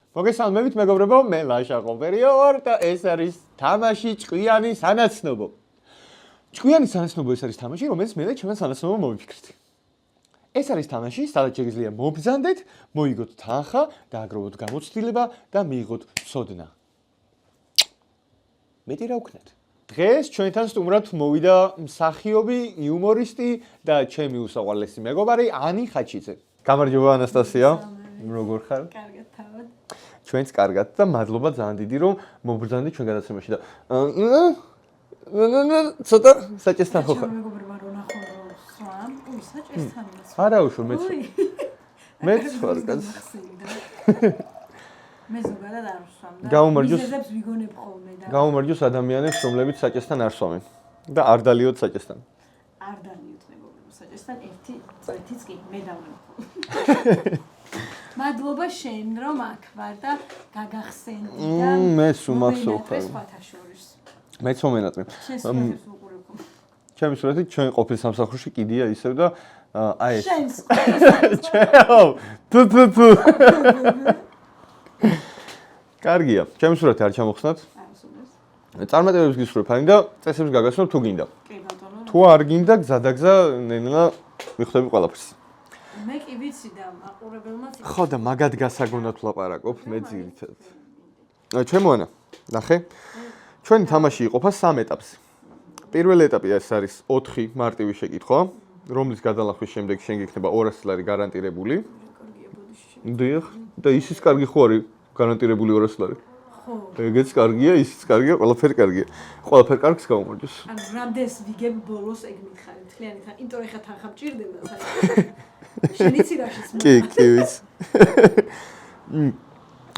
მოგესალმებით მეგობრებო, მე ლაშა ყოპერიო ვარ და ეს არის თამაში ჭკვიანი სანაცნობო. ჭკვიანი სანაცნობო ეს არის თამაში, რომელიც მე და ჩემთან სანაცნობო მოვიფიქრეთ. ეს არის თამაში, სადაც შეგიძლია მობრძანდეთ, მოიგოთ თანხა, დააგროვოთ გამოცდილება და მიიღოთ ცოდნა. მეტი რა ვქნათ? დღეს ჩვენთან სტუმრად მოვიდა მსახიობი, იუმორისტი და ჩემი უსაყვარლესი მეგობარი ანი ხაჩიძე. გამარჯობა ანასტასია. როგორ ხარ? კარგად თავად. ჩვენც კარგად და მადლობა ძალიან დიდი რომ მობრძანდით ჩვენ გადაცემაში და ცოტა საჭესთან ხო ხარ? მეგობრებმა რო ნახო რომ სვამ, უი საჭესთან იმას. არა უშო მეც. მეც ვარ კაც. მე ზოგადად არ ვსვამ და გამომარჯოს. მიზეზებს ვიგონებ ხოლმე და გამომარჯოს ადამიანებს რომლებიც საჭესთან არ სვამენ და არ დალიოთ საჭესთან. არ დალიოთ მეგობრებო საჭესთან ერთი წვეთიც კი მე დავნებო. მადლობა შენ რომ აქ ვარ და გაგახსენდი და მე სუმახსოვ ხარ. მეც მომენატრებ. ჩემი სურათი ჩვენ ყოფილ სამსახურში კიდია ისევ და აი ეს. შენს თუ. კარგია. ჩემი სურათი არ ჩამოხსნათ? წარმატებებს გისურვებ და წესებს გაგაცნობ თუ გინდა. კი ბატონო. თუ არ გინდა გზადაგზა ნენა მიხვდები ყველაფერს. მე კი ვიცი და მაყურებელმა ხო და მაგად გასაგონად ვლაპარაკობ მე ძირითადად. ჩემო ანა, ნახე. ჩვენი თამაში იყოფა 3 ეტაპზე. პირველი ეტაპი ეს არის 4 მარტივი შეკითხვა, რომლის გადალახვის შემდეგ შენ გიქნება 200 ლარი გარანტირებული. დიახ, და ისიც კარგი ხო არის გარანტირებული 200 ლარი? ხო. ეგეც კარგია, ისიც კარგია, ყველაფერი კარგია. ყველაფერი კარგს გამომარჯოს. ანუ რამდენს ვიგებ ბოლოს ეგ მითხარი, მთლიანი თან, იმიტომ ეხა თანხა მჭირდება საერთოდ. შენიცი რაშიც კი, ვიცი.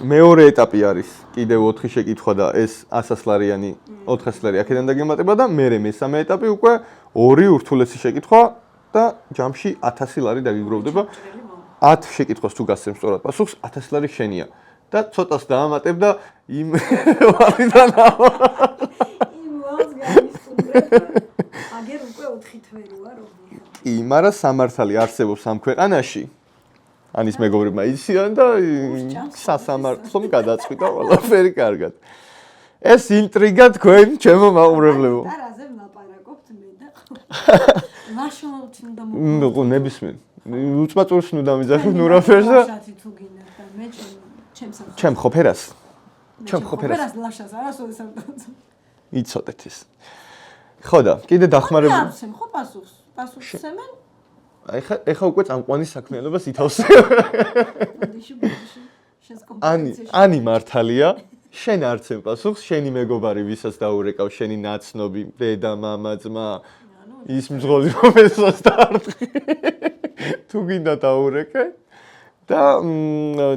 მეორე ეტაპი არის კიდევ 4 შეკითხვა და ეს 100 ლარიანი 400 ლარი აქედან დაგემატება და მერე მესამე ეტაპი უკვე 2 ურთულესი შეკითხვა და ჯამში 1000 ლარი დაგიგროვდება. 10 შეკითხვას თუ გასცემ სწორად პასუხს 1000 ლარი შენია და ცოტას დაამატებ და იმ ვალიდან იმ ვალს გამისტუმრებ. აგერ უკვე 4 თვე ვარ რომ კი, მაგრამ სამართალი არსებობს ამ ქვეყანაში. ანის მეგობრებმა იციან და სასამართლომ გადაწყვიტა ყველაფერი კარგად. ეს ინტრიგა თქვენ ჩემო მაყურებლებო. და რაზე ვლაპარაკობთ მე და ლაშოთ უნდა მოგო ნებისმიერ. უწმაწურს ნუ დამიძახებ ნურაფერს და ლაშათი თუ გინდა და მე ჩემს ჩემ ხოფერას. ჩემ ხოფერას. ხოფერას ლაშას არასოდეს არ დავწო. იცოდეთ ეს. ხო და კიდე დახმარებული. არცემ ხო პასუხს. პასუხს სემენ? ეხა უკვე წამყვანის საქმიანობას ითავსებ. ანი მართალია. შენ არცემ პასუხს, შენი მეგობარი ვისაც დაურეკავ, შენი ნაცნობი, დედა, მამა, ძმა, ის მძღოლი რომელსაც დაარტყი. თუ გინდა დაურეკე და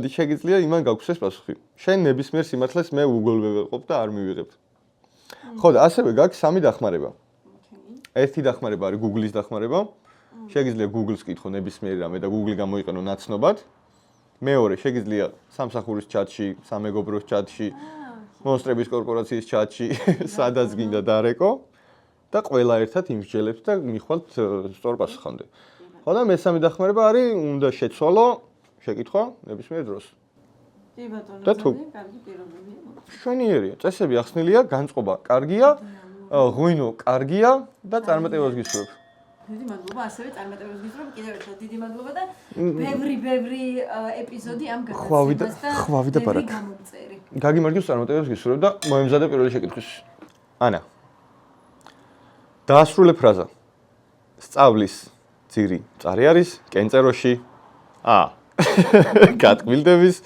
შეგიძლია იმან გაგვცეს პასუხი. შენ ნებისმიერ სიმართლეს მე უგულვებელყოფ და არ მივიღებ. ხო და ასევე გაქვს 3 დახმარება. ერთი დახმარება არის Google-ის დახმარება. შეგიძლია Google-ს კითხო ნებისმიერ რამე და Google გამოიყენო ნაცნობად. მეორე, შეგიძლია სამსახურის ჩატში, სამეგობროს ჩატში, მონსტრების კორპორაციის ჩატში, სადაც გინდა დარეკო და ყველა ერთად იმსჯელებთ და მიხვალთ სწორ პასუხამდე. ხო და მესამე დახმარება არის უნდა შეცვალო შეკითხვა ნებისმიერ დროს. კი ბატონო, და თუ კარგი პირობებია. შვენიერია, წესები ახსნილია, განწყობა კარგია, ღვინო კარგია და წარმატებას გისურვებ. დიდი მადლობა, ასევე წარმატებას გისურვებ, კიდევ ერთხელ დიდი მადლობა და ბევრი ეპიზოდი ამ გადაცემას და ხვავი და ბარაკ. გამომწერი. გაგიმარჯოს წარმატებას გისურვებ და მოემზადე პირველი შეკითხვის. ანა. დაასრულე ფრაზა. სწავლის ძირი წარი არის კენწეროში. ა. გატკბილდების,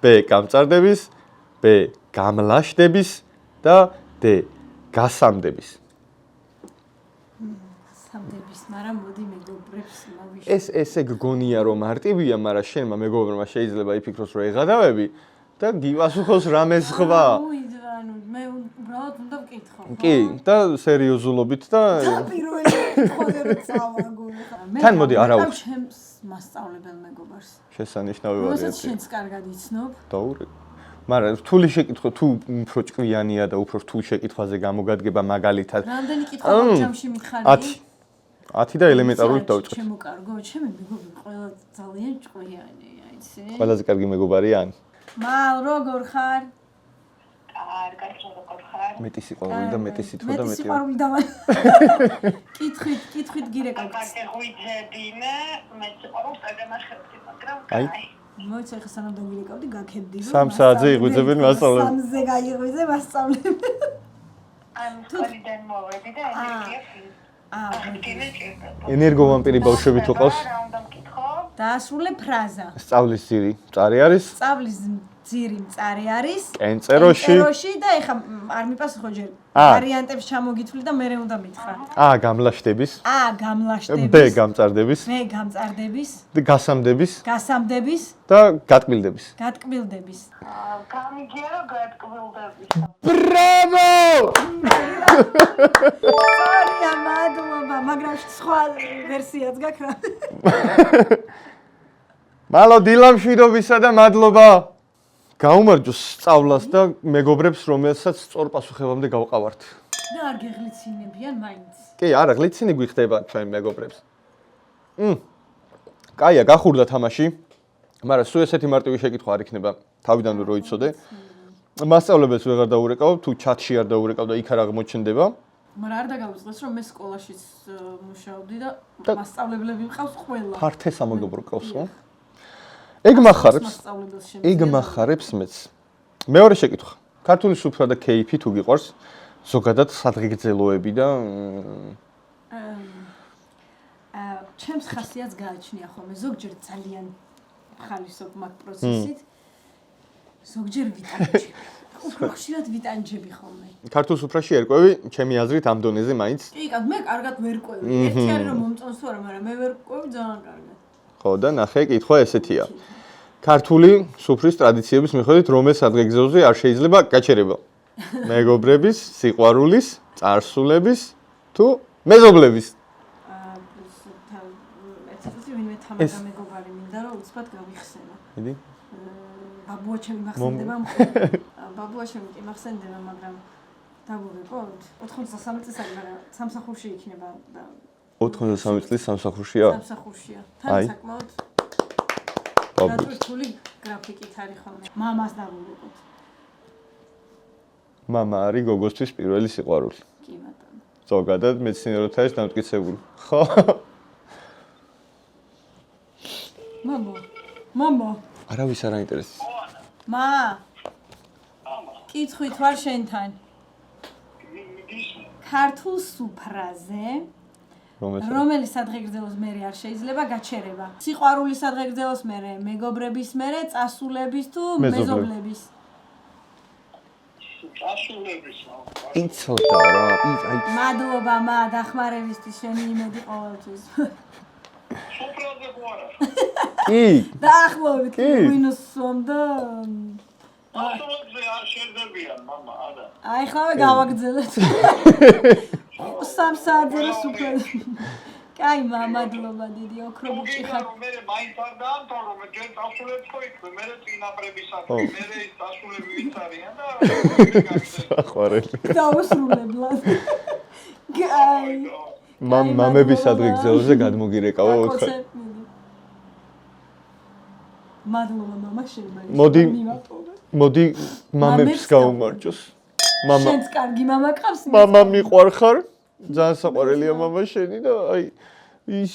ბ. გამწარდების, ბ. გამლაშდების და დ. გასამდების. სამდების, მაგრამ მოდი მეგობრებს მოვიშ. ეს ესე გგონია რომ მარტივია, მაგრამ შენმა მეგობრებმა შეიძლება იფიქროს რომ ეღადავები და გიპასუხოს რამე სხვა. ანუ მე უბრალოდ უნდა ვკითხო. კი, და სერიოზულობით და პირველი კითხვაზე რომ წავაგო. თან მოდი არა უხ. ჩემს მასწავლებელ მეგობარს. შესანიშნავი რომელსაც ვარიანტი. შენც კარგად იცნობ. დაურეკე. მაგრამ რთული შეკითხვა თუ უფრო ჭკვიანია და უფრო რთულ შეკითხვაზე გამოგადგება მაგალითად. რამდენი კითხვა ჯამში მითხარი? 10 და ელემენტარულად დავიწყეთ. ჩემო კარგო, ჩემი მეგობარი ყველა ძალიან ჭკვიანია, იცი? ყველაზე კარგი მეგობარია ანი. მალ როგორ ხარ? კარგად როგორ ხარ? მეტი სიყვარული და მეტი სითბო და მეტი მეტი. სიყვარული და კითხვით გირეკავ. გაგეღვიძებინე, მე სიყვარულს აგემახებდი, მაგრამ აი. კაი. მოიცა ხა სანამ დავირეკავდი, გაქებდი რომ 3 საათზე იღვიძებენ მასწავლებლებს. 3-ზე გაიღვიძე მასწავლებლებს. ამ სკოლიდან მოვედი და ენერგია ენერგოვამპირი ბავშვები თუ ყავს? რა უნდა მკითხო? დაასრულე ფრაზა. სწავლის ძირი მწარი არის? სწავლის ძირი მწარი არის. კენწეროში. კენწეროში და ეხა არ მიპასუხო ჯერ. ვარიანტებს ჩამოგითვლი და მე უნდა მითხრა. გამლაშტების. გამლაშტების. ბ გამწარდების. მე გამწარდების. გასამდების. გასამდების. და გატკბილდების. გატკბილდების. გამიგია რომ გატკბილდების. ბრავო! სორია, მადლობა, მაგრამ სხვა ვერსიაც გაქვს რა. მალო დილამშვიდობისა და მადლობა. გაუმარჯოს სწავლას და მეგობრებს, რომელსაც სწორ პასუხებამდე გავყავართ. და არ გეღლიცინებიან მაინც. კი, არა, გლიცინი გვიხდება ჩვენ მეგობრებს. კაია, გახურდა თამაში. მაგრამ სულ ესეთი მარტივი შეკითხვა არ იქნება. თავიდანვე რო იცოდე. მასწავლებელს ვეღარ დაურეკავ, თუ ჩატში არ დაურეკავ და იქ არ აღმოჩნდება. მაგრამ არ დაგავიწყდეს რომ მე სკოლაშიც მუშაობდი და მასწავლებლები მყავს ყველა. ფართე სამეგობრო ყავს, ხო? ეგ მახარებს მეც. მეორე შეკითხვა. ქართული სუფრა და კეიფი თუ გიყვარს, ზოგადად სადღეგრძელოები და ჩემს ხასიათს გააჩნია ხოლმე ზოგჯერ ძალიან ხალისობ მაგ პროცესით. ზოგჯერ ვიტანჯები. უფრო ხშირად ვიტანჯები ხოლმე. ქართულ სუფრაში ერკვევი, ჩემი აზრით ამ დონეზე მაინც. კი, მე კარგად ვერ ყვევი. ერთი არის რომ მომწონს თუ არა, მაგრამ მე ვერ ყვევი ძალიან კარგად. ხო და ნახე, კითხვა ესეთია. ქართული სუფრის ტრადიციების მიხედვით რომელ სადღეგრძელოზე არ შეიძლება გაჩერება? მეგობრების, სიყვარულის, წარსულების თუ მეზობლების? ვინმე თამაშა მეგობარი მინდა რომ უცბად გავიხსენა. მიდი. ბაბუა ჩემი მახსენდება. ბაბუა ჩემი კი მახსენდება, მაგრამ დავუვეკოთ. 93 წლის არის, მაგრამ სამსახურში იქნება და 93 წლის სამსახურშია? სამსახურშია. თან საკმაოდ დატვირთული გრაფიკით არის ხოლმე. მამას დავუვეკოთ. მამა არის გოგოსთვის პირველი სიყვარული. კი ბატონო. ზოგადად მეცნიერებთან არის დამტკიცებული. ხო? მამა. არავის არ აინტერესებს. მა. კითხვით ვარ შენთან. ქართულ სუფრაზე რომელი სადღეგრძელოს მერე არ შეიძლება გაჩერება? სიყვარულის სადღეგრძელოს მერე, მეგობრების მერე, წასულების თუ მეზობლების? წასულების. იცოდა რა. მადლობა მა დახმარებისთვის შენი იმედი ყოველთვის. სუფრაზე გვარა. კი. დაახლოებით მინუსვამ და წასულებზე არ შევდებიან, მამა, არა. აი ხავე გავაგრძელეთ. 3 საათზე რა სუფრაზე. კაი მადლობა დიდი ოქრობუჭი ხარ. მე მაინც არ დაამთავრო, მე ჯერ წასულებს ხო იქვე, მე წინაპრებისადმი, მე ის წასულები ვინც არიან და საყვარელი. დაუსრულებლად. კაი. მამების სადღეგრძელოზე გადმოგირეკავა ოთხი. მადლობა მამა შენ მოდი მამებს გაუმარჯოს. შენც კარგი მამა ყავს? მამა მიყვარხარ. ძალიან საყვარელია მამა შენი და აი ის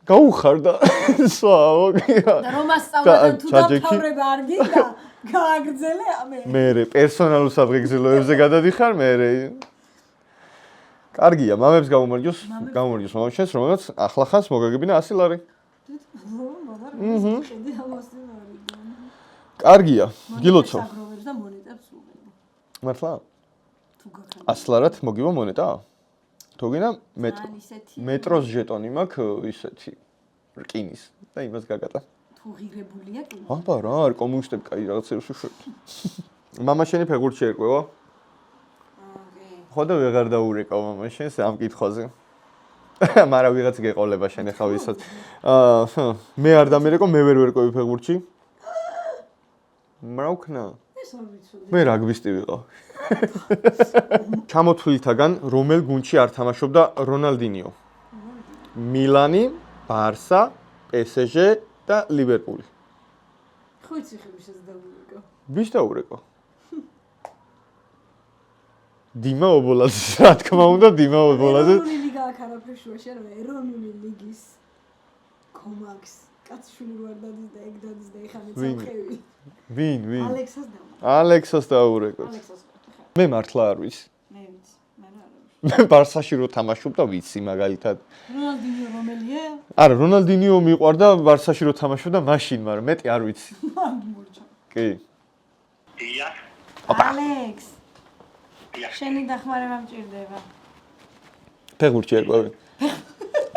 გაუხარდა სვაო. და რომ ასწავლადან თუ დამთავრება არ გინდა, გააგრძელე ამე. მე პერსონალურ სადღეგრძელოებზე გადადიხარ მე. კარგია, მამებს გაუმარჯოს მამა შენს, რომელსაც ახლახანს მოგაგებინა 100 ლარი. კარგია, გილოცო. მართლა? 100 ლარად მოგივა მონეტა? თუ გინდა მეტროს ჟეტონი მაქვს ისეთი რკინის და იმას გაგატა. თუ ღირებულია კი? აბა რა, არ კომუნისტები კაი რაღაცებს უშვებთ. მამა შენი ფეხბურთში ერკვევა? ხო და ვეღარ დაურეკავ მამა შენს ამ კითხვაზე. მაგრამ ვიღაც გეყოლება შენ ახლა ვისაც. მე არ დამერეკო, მე ვერ ვერკვევი ფეხბურთში. მრავქნა. მე რაგბისტი ვიყავ. ჩამოთვლითაგან რომელ გუნდში არ თამაშობდა რონალდინიო? მილანი, ბარსა, PSG და ლივერპული. ხო ხო იცი ხე ვისაც დაურეკო? ვის დაურეკო? დიმა ობოლაძეს, რა თქმა უნდა, დიმა ობოლაძეს. ეროვნული ლიგა აქ არაფერი შუაში არა, ეროვნული ლიგის კომაქს კაცშვილი ვარ დადის და ეგ დადის და ეხა მეცალხევი. ვინ? ალექსას დამა. ალექსას დაურეკო. ალექსას. მე მართლა არ ვიცი. მე ვიცი. მე რა არის. მე ბარსაში რო თამაშობდა ვიცი მაგალითად. რონალდინიო რომელია? არა, რონალდინიო მიყვარდა ბარსაში რო თამაშობდა მაშინ, მაგრამ მეტი არ ვიცი. მორჩა. კი. დიახ. ალექს. შენი დახმარება მჭირდება. ფეხბურთში ერკვევი.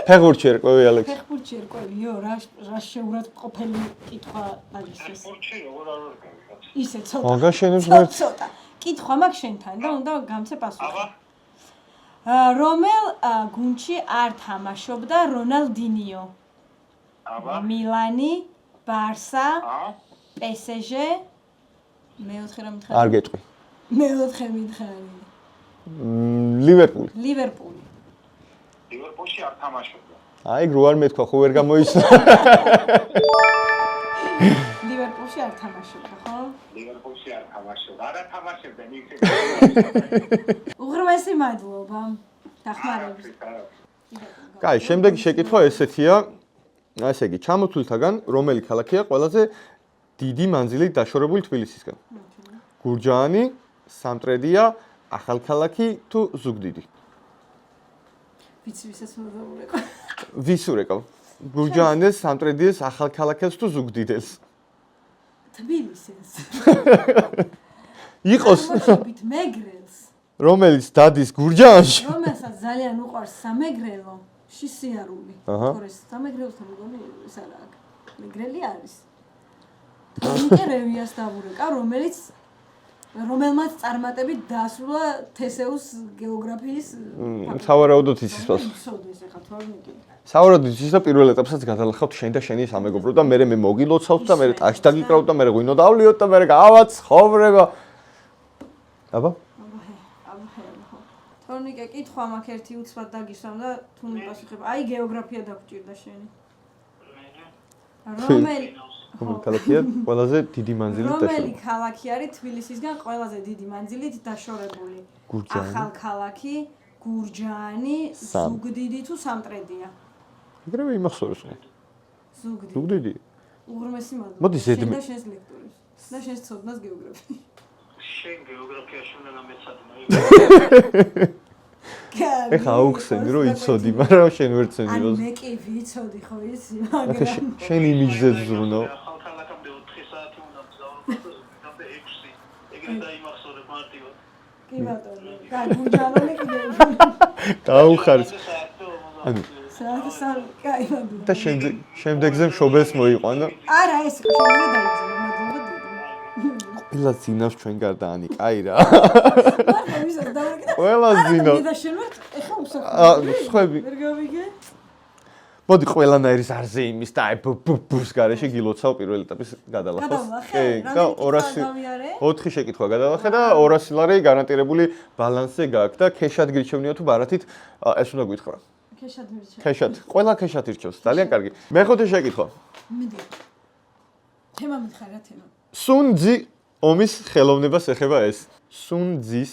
ფეხბურთში ერკვევი ალექს. ფეხბურთში ერკვევიო, რა შეურათ ყოფილი კითხვა არის ეს. ფეხბურთში როგორ არ ვერკავი? ისე ცოტა. მაგა შენებს ღერთ. ცოტა. კითხვა მაქვს შენთან და უნდა გამცე პასუხი. აბა. რომელ გუნდში არ თამაშობდა რონალდინიო? აბა. მილანი, ბარსა, აა? PSG, მეოთხე რა მითხარი? არ გეტყვი. მეოთხე მითხარი. ლივერპული. ლივერპული. ლივერპულში არ თამაშობდა. აი, რო არ მეთქვა, ხო ვერ გამოიცნა. ლივერპულში არ თამაშობდა, ხო? ლივერპულში არ თამაშობდა. არა თამაშობდა, ნიქსე. უღრმესი მადლობა. დახმარების. კაი, შემდეგი შეკითხვა ესეთია. ასე იგი, ჩამოთვლითაგან რომელი ქალაქია ყველაზე დიდი მანძილით დაშორებული თბილისისგან? გურჯაანი, სამტრედია, ახალქალაქი თუ ზუგდიდი? ვიცი ვისაც უნდა დაურეკო. ვის ურეკავ? გურჯაანეს, სამტრედიეს, ახალქალაქეს თუ ზუგდიდელს? თბილისს. იყოს მოშობით მეგრელს. რომელიც დადის გურჯაანში. რომელსაც ძალიან უყვარს სამეგრელო, შისიარული. თორეს სამეგრელოსთან მეგონი ეს არა აქ. მეგრელი არის. ინტერვიას დავურეკა, რომელმაც წარმატებით დაასრულა თესეუს გეოგრაფიის სავარაუდოდ იცის პასუხი. სოდეს ახლა თორნიკი. სავარაუდოდ იცის და პირველ ეტაპსაც გადალახავთ შენ და შენი სამეგობრო და მე მოგილოცავთ და მე ტაქსი დაგიკრავთ და მე ღვინო დავლიოთ და მე გავაცხოვრება. აბა? თორნიკე, კითხვა მაქვს ერთი უცბად დაგისვამ და თუ მიპასუხებ. აი გეოგრაფია დაგჭირდა შენი. რომელი ქალაქია ყველაზე დიდი მანძილით რომელი დაშორებული? ქალაქი არის თბილისისგან ყველაზე დიდი მანძილით დაშორებული? გურჯაანი. ახალქალაქი, გურჯაანი, ზუგდიდი თუ სამტრედია? ეგრევე იმახსოვრებს ხო? ზუგდიდი. ზუგდიდი. უღრმესი მადლობა. მოდი ზედმეტ. შენ და შენს ლექტორის. და შენს ცოდნას გეოგრაფია. შენ გეოგრაფიაში უნდა გამეცადნო. ეხა აუხსენი რომ იცოდი, მაგრამ შენ ვერ ცენი ან რომ მე კი ვიცოდი ხო იცი, ეხა მაგრამ შენ იმიჯზე ზრუნო. ახალქალაქამდე 4 საათი უნდა მგზავრობ და 6. ეგრე დაიმახსოვრებ მარტივად. კი ბატონო. და გურჯაანი კიდე. დაუხარს. ანუ საათი კაი ბატონო. და შემდეგზე მშობელს მოიყვანა. არა ეს ხო შეიძლება დაიძინო, მადლობა დიდი. ყველა ძინავს ჩვენ გარდა ანი, კაი რა. მარტო ვისაც დავაკეთე. ყველა ძინავს. მე და შენ ვარ, ეხა უსახურებელი. სხვები. ვერ გავიგე? მოდი ყველანაირი ზარზე იმის და აი ბუს გარეშე გილოცავ პირველ ეტაპის გადალახავს. გადალახე? და რამდენი 200 4 შეკითხვა გადალახე და 200 ლარი გარანტირებული ბალანსზე გაქვს და ქეშად გირჩევნია თუ ბარათით ეს უნდა გითხრა. ქეშად მირჩა. ქეშად. ყველა ქეშად ირჩევს. ძალიან კარგი. მეხუთე შეკითხვა. მიდი. თემა მითხარ რა თემა? სუნძი ომის ხელოვნებას ეხება ეს. სუნძის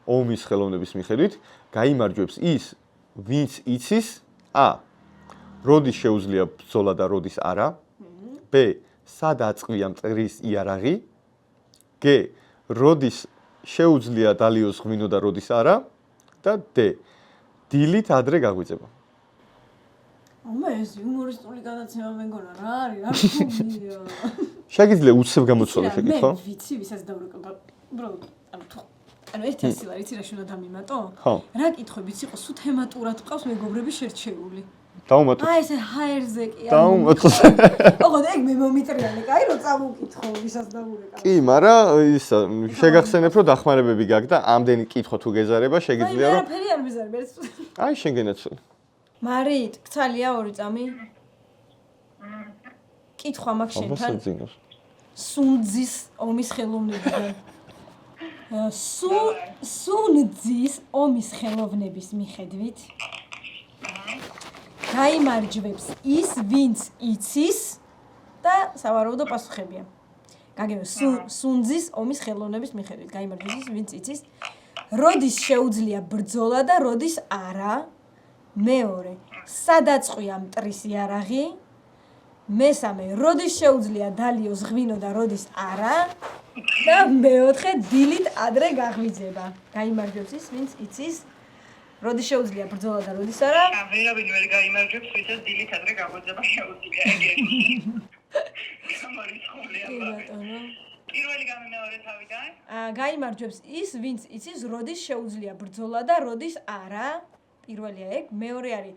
ომის ხელოვნების მიხედვით გაიმარჯვებს ის, ვინც იცის ა. როდის შეუძლია ბრძოლა და როდის არა. ბ. სად აწყვია მტრის იარაღი. გ. როდის შეუძლია დალიოს ღვინო და როდის არა. და დ. დილით ადრე გაგვიწება. ამა ეს იუმორისტული გადაცემა მეგონა რა არის? რა თქმა შეგიძლია უცებ გამოცვალო შეკითხვა? მე ვიცი, ვისაც დავრეკავ და უბრალოდ ანუ ერთი ასი ლარი იცი რა შუნდა დამიმატო? ხო. რა კითხვებიც იყო, სულ თემატურად ყავს მეგობრები შერჩეული. დაუმატო. აი ესე ჰაერზე კი არ დაუმატო. ოღონდ ეგ მე მომიტრიალე, კაი რომ წამოკითხო, ვისაც დაურეკავ. კი, მაგრამ ის შეგახსენებ რომ დახმარებები გაქვს და ამდენი კითხვა თუ გეზარება შეგიძლია რომ არაფერი არ მიზარებ ერთ. აი შენ გენაცვალე. მარით, ქცალია 2 წამი? კითხვა მაქვს შენთან. აბა სუნძის ომის ხელოვნებიდან. სუნძის ომის ხელოვნების მიხედვით გაიმარჯვებს ის, ვინც იცის და სავარაუდო პასუხებია. სუნძის ომის ხელოვნების მიხედვით. გაიმარჯვეს ის, ვინც იცის. როდის შეუძლია ბრძოლა და როდის არა. მეორე, სადაც ყויה მტრის იარაღი. მესამე, როდის შეუძლია დალიოს ღვინო და როდის არა. და მეოთხე, დილით ადრე გაღვიძება. გაიმარჯვებს ის, ვინც იცის. როდის შეუძლია ბრძოლა და როდის არა. ვერავინ ვერ გაიმარჯვებს, ვისაც დილით ადრე გაღვიძება შეუძლია ეგეთი. გამარიცხულია. პირველი გამომეორე თავიდან. გაიმარჯვებს ის, ვინც იცის, როდის შეუძლია ბრძოლა და როდის არა. პირველია ეგ, მეორე არის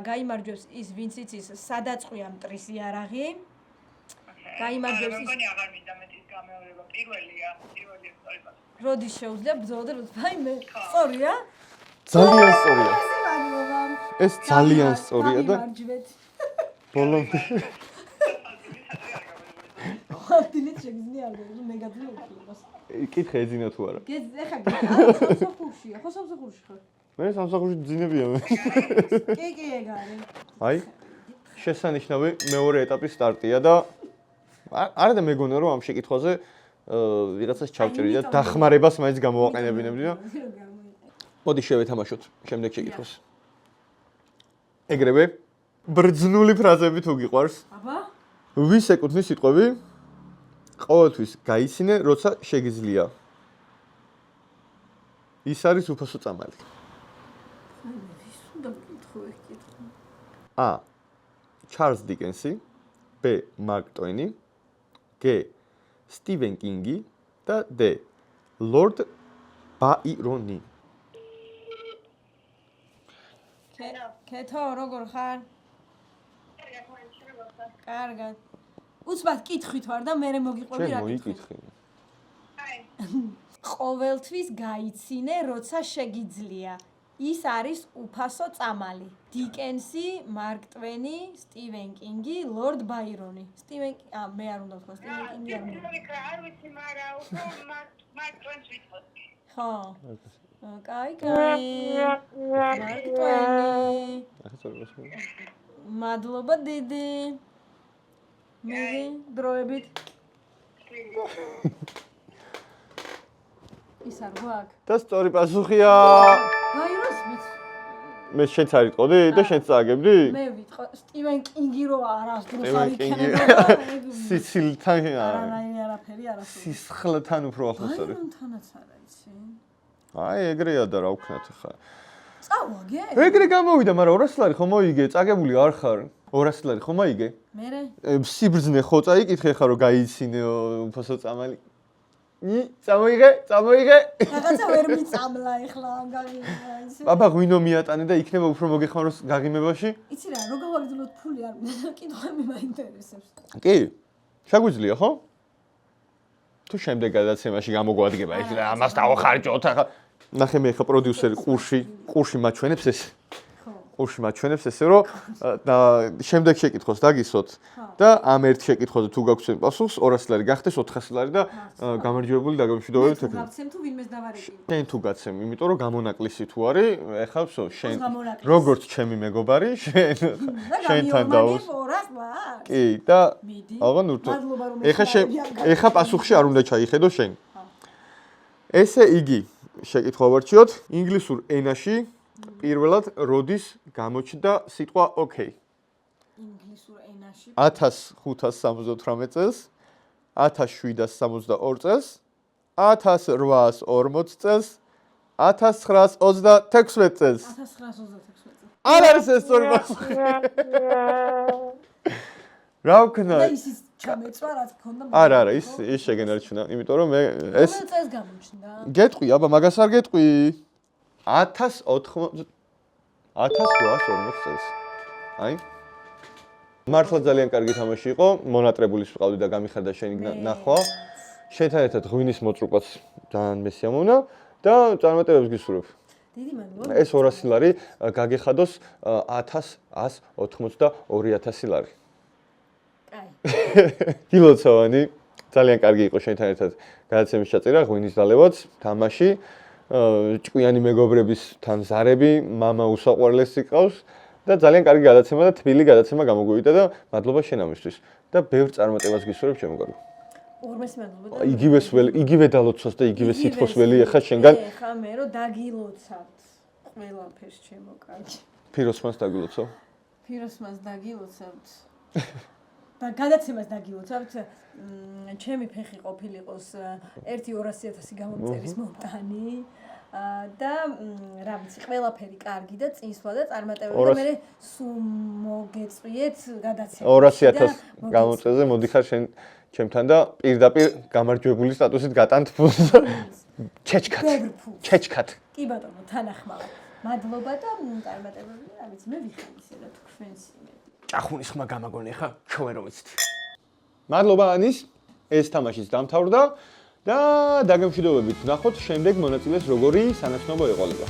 გაიმარჯვებს ის, ვინც იცის, სადაც ყויה მტრის იარაღი. გაიმარჯვებს ის. მგონი აღარ მინდა მეტის გამეორება. პირველია სწორი პასუხი. როდის შეუძლია ბრძოლა და როდის აი მე სწორია? ძალიან სწორია. მადლობა. ეს ძალიან სწორია და ბოლომდე დილით შეგძნი არ გეუბნები, მე გაძლევ უფლებას. კითხე ეძინა თუ არა. ეხა სამსახურშია, ხო სამსახურში ხარ? მე სამსახურში ძინებია მე. კი, ეგ არის. აი, შესანიშნავი მეორე ეტაპის სტარტია და არა და მეგონა რომ ამ შეკითხვაზე ვიღაცას ჩავჭერი და დახმარებას მაინც გამოვაყენებინებდი და მოდი შევეთამაშოთ შემდეგ შეკითხვას. ეგრევე ბრძნული ფრაზები თუ გიყვარს? აბა? ვის ეკუთვნის სიტყვები? ყოველთვის გაიცინე, როცა შეგიძლია. ის არის უფასო წამალი. ვის უნდა მკითხო ეს კითხვა? A. ჩარლზ დიკენსი, B. მარკ ტვენი, G. სტივენ კინგი და D. ლორდ ბაირონი. კეთო, როგორ ხარ? კარგად. უცბად კითხვით ვარ და მე მოგიყვები რა კითხვა. მოიკითხე. ყოველთვის გაიცინე, როცა შეგიძლია. ის არის უფასო წამალი. დიკენსი, მარკ ტვენი, სტივენ კინგი, ლორდ ბაირონი. მე არ უნდა ვთქვა სტივენ კინგი არ უნდა. არ ვიცი, მაგრამ უფრო მარკ ტვენს ვიტყოდი. ხო. კაი. მარკ ტვენი. მადლობა დიდი. მე დროებით. ის არ გვაქვს. და სწორი პასუხია. ბაირონს მეც მე შენც არ იტყოდი და შენც წააგებდი? მე ვიტყო სტივენ კინგი რო არასდროს არ სტივენ კინგი. იქნება. სიცილთან არაფერი არასდროს. სისხლთან უფრო ახლოს არის. ბაირონთანაც არ იცი. აი ეგრეა და რა ვქნათ ახლა. წავაგე? ეგრე გამოვიდა, მაგრამ 200 ლარი ხომ მოიგე? წაგებული არ ხარ? 200 ლარი ხომ მოიგე? მერე? სიბრძნე ხო წაიკითხე ხარ რომ გაიცინე უფასო წამალი? წამოიღე? რაღაცა ვერ მიწამლა ეხლა ამ გაგიმებას. აბა ღვინო მიატანე და იქნება უფრო მოგეხმაროს გაღიმებაში? იცი რა, რო გავაგრძელოთ ფული არ მინდა, კითხვები მაინტერესებს. კი. შეგვიძლია ხო? თუ შემდეგ გადაცემაში გამოგვადგება ეს და ამას დავახარჯოთ ახლა. ნახე მე ხა პროდიუსერი ყურში მაჩვენებს ეს. ყურში მაჩვენებს ესე რომ და შემდეგ შეკითხვას დაგისვოთ და ამ ერთ შეკითხვაზე თუ გაგვცემ პასუხს 200 ლარი გახდეს 400 ლარი და გამარჯვებული დაგემშვიდობებით თუ გავცემ თუ ვინმეს დავარეკი. შენ თუ გაცემ, იმიტომ რომ გამონაკლისი თუ არის, ეხლა ვსო შენ როგორც ჩემი მეგობარი, შენთან დავუს. კი და აღარ ნურთო. ეხლა პასუხში არ უნდა ჩაიხედო შენ. ესე იგი, შეკითხვა ვარჩიოთ, ინგლისურ ენაში პირველად როდის გამოჩნდა სიტყვა okay? ინგლისურ ენაში 1578 წელს, 1762 წელს, 1840 წელს, 1926 წელს. 1926 წელს. არ არის ეს სწორი პასუხი. რა ვქნა? და ისიც ჩამეწვა რაც გქონდა. არა, ის შეგენარჩუნა, იმიტომ რომ მე ეს რომელ წელს გამოჩნდა? გეტყვი, აბა მაგას არ გეტყვი. 1840 წელს. აი. მართლა ძალიან კარგი თამაში იყო, მონატრებულის ვყავდი და გამიხარდა შენი ნახვა. შენთან ერთად ღვინის მოწრუპაც ძალიან მესიამოვნა და წარმატებებს გისურვებ. დიდი მადლობა. ეს 200 ლარი გაგეხადოს 1182,000 ლარი. კაი. გილოცავანი, ძალიან კარგი იყო შენთან ერთად გადაცემის ჩაწერა, ღვინის დალევაც, თამაში. ჭკვიანი მეგობრებისთან ზარები, მამა უსაყვარლესი ყავს და ძალიან კარგი გადაცემა და თბილი გადაცემა გამოგვივიდა და მადლობა შენ ამისთვის და ბევრ წარმატებას გისურვებ ჩემო კარგო. ორმეს მადლობა. იგივე დალოცავს და იგივე სითბოს ველი ეხა შენგან. ეხა მე რომ დაგილოცავთ ყველაფერს ჩემო კარგი. ფიროსმას დაგილოცავ. ფიროსმას დაგილოცავთ. და გადაცემას დაგილოცავთ. ჩემი ფეხი ყოფილიყოს 1-200,000 გამომწერის მომტანი. და რა ვიცი, ყველაფერი კარგი და წინსვლა და წარმატებული და მე სულ მოგეწვიეთ გადაცემა. 200,000 გამომწერზე მოდიხარ შენ ჩემთან და პირდაპირ გამარჯვებული სტატუსით გატანთ ფულს. ჩეჩქათ. ჩეჩქათ. კი ბატონო, თანახმავთ. მადლობა და წარმატებული, რა ვიცი, მე ვიხარისე რა თქვენს იმედ. ჭახუნის ხმა გამაგონე ხა, ჩვენ რომ იცით. მადლობა ანის, ეს თამაშიც დამთავრდა და დაგემშვიდობებით ვნახოთ შემდეგ მონაწილეს როგორი სანაცნობო ეყოლება.